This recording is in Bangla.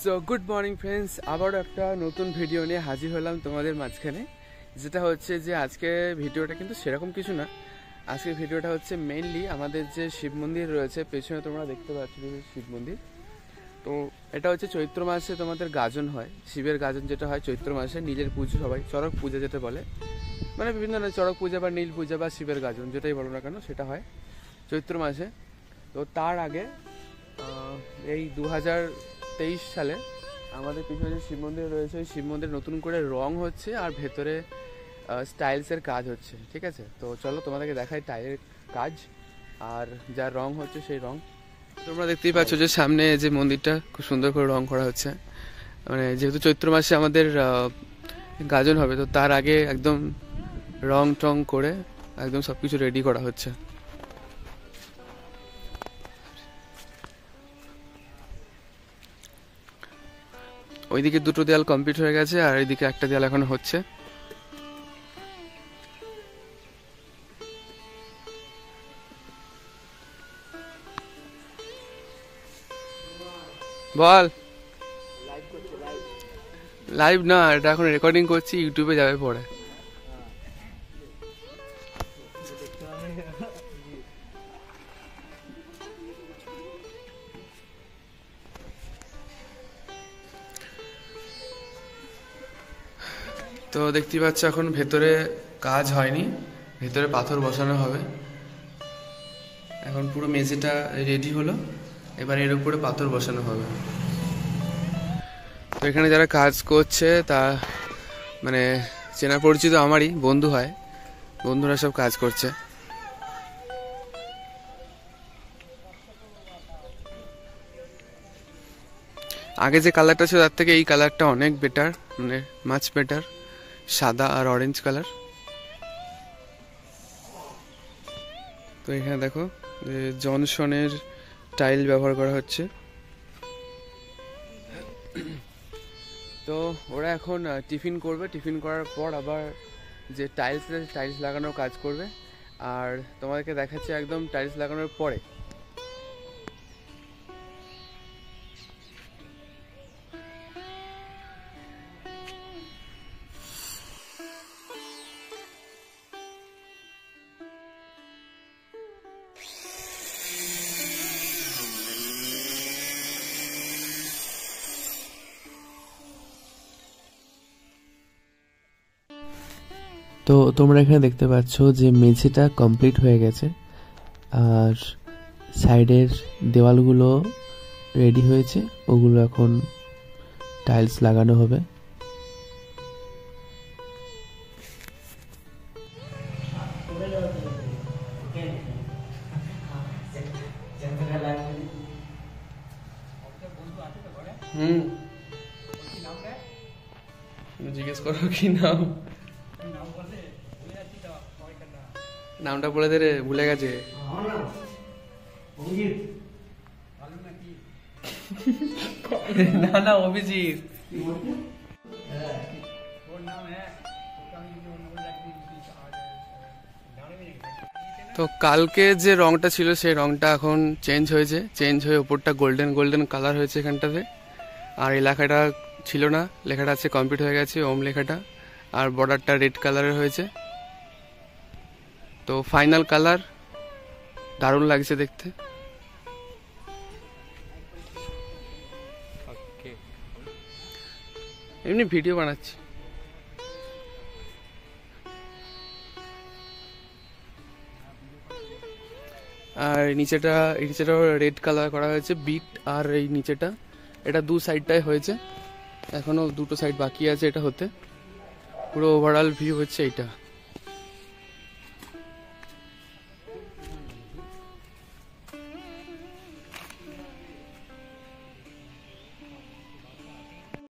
সো গুড মর্নিং ফ্রেন্ডস, আবার একটা নতুন ভিডিও নিয়ে হাজির হলাম তোমাদের মাঝখানে। যেটা হচ্ছে যে আজকে ভিডিওটা কিন্তু সেরকম কিছু না। আজকের ভিডিওটা হচ্ছে মেইনলি আমাদের যে শিব মন্দির রয়েছে, পেছনে তোমরা দেখতে পাচ্ছ শিব মন্দির। তো এটা হচ্ছে চৈত্র মাসে তোমাদের গাজন হয়, শিবের গাজন যেটা হয় চৈত্র মাসে, নীলের পুজো, সবাই চড়ক পূজা যেটা বলে, মানে বিভিন্ন ধরনের চড়ক পূজা বা নীল পূজা বা শিবের গাজন যেটাই বলো না কেন, সেটা হয় চৈত্র মাসে। তো তার আগে এই 2023 সালে আমাদের পিছনে যে শিব মন্দির রয়েছে, ওই শিব মন্দির নতুন করে রং হচ্ছে আর ভেতরে স্টাইলসের কাজ হচ্ছে, ঠিক আছে? তো চলো তোমাদেরকে দেখাই টাইলের কাজ আর যা রং হচ্ছে সেই রং। তোমরা দেখতেই পাচ্ছ যে সামনে যে মন্দিরটা খুব সুন্দর করে রং করা হচ্ছে। মানে যেহেতু চৈত্র মাসে আমাদের গাজন হবে, তো তার আগে একদম রং টং করে একদম সব কিছু রেডি করা হচ্ছে। ওইদিকে দুটো দেয়াল কমপ্লিট হয়ে গেছে আর এইদিকে একটা দেয়াল এখনো হচ্ছে। বল। লাইভ না, এটা এখন রেকর্ডিং করছি, ইউটিউবে যাবে পরে। তো দেখতেই পাচ্ছ এখন ভেতরে কাজ হয়নি, ভেতরে পাথর বসানো হবে। এখন পুরো মেঝেটা রেডি হলো, এবার এর উপরে পাথর বসানো হবে। তো এখানে যারা কাজ করছে তা মানে চেনা পরিচিত আমারই বন্ধু হয়, বন্ধুরা সব কাজ করছে। আগে যে কালারটা ছিল তার থেকে এই কালারটা অনেক বেটার, মানে মাচ বেটার, সাদা আর অরেঞ্জ কালার। তো এখানে দেখো যে জনসনের টাইল ব্যবহার করা হচ্ছে। তো ওরা এখন টিফিন করবে, টিফিন করার পর আবার যে টাইলস লাগানোর কাজ করবে। আর তোমাদেরকে দেখাচ্ছি একদম টাইলস লাগানোর পরে। তো তোমরা এখানে দেখতে পাচ্ছ যে মেঝেটা কমপ্লিট হয়ে গেছে আর সাইডের দেওয়ালগুলো রেডি হয়েছে, ওগুলো এখন টাইলস লাগানো হবে। জিজ্ঞেস করো কি নাম, নামটা বলে দে রে, ভুলে গেছে। না না, অভিজিৎ। তো কালকে যে রংটা ছিল সেই রংটা এখন চেঞ্জ হয়েছে, চেঞ্জ হয়ে ওপরটা গোল্ডেন গোল্ডেন কালার হয়েছে এখানটাতে। আর এই লেখাটা ছিল না, লেখাটা আছে কমপ্লিট হয়ে গেছে, ওম লেখাটা। আর বর্ডারটা রেড কালারের হয়েছে। তো ফাইনাল কালার দারুণ লাগছে দেখতে। এমনি ভিডিও বানাচ্ছি। আর নিচেটাও রেড কালার করা হয়েছে, বিট আর এই নিচেটা, এটা দু সাইডটাই হয়েছে, এখনো দুটো সাইড বাকি আছে এটা হতে। পুরো ওভারঅল ভিউ হচ্ছে এইটা।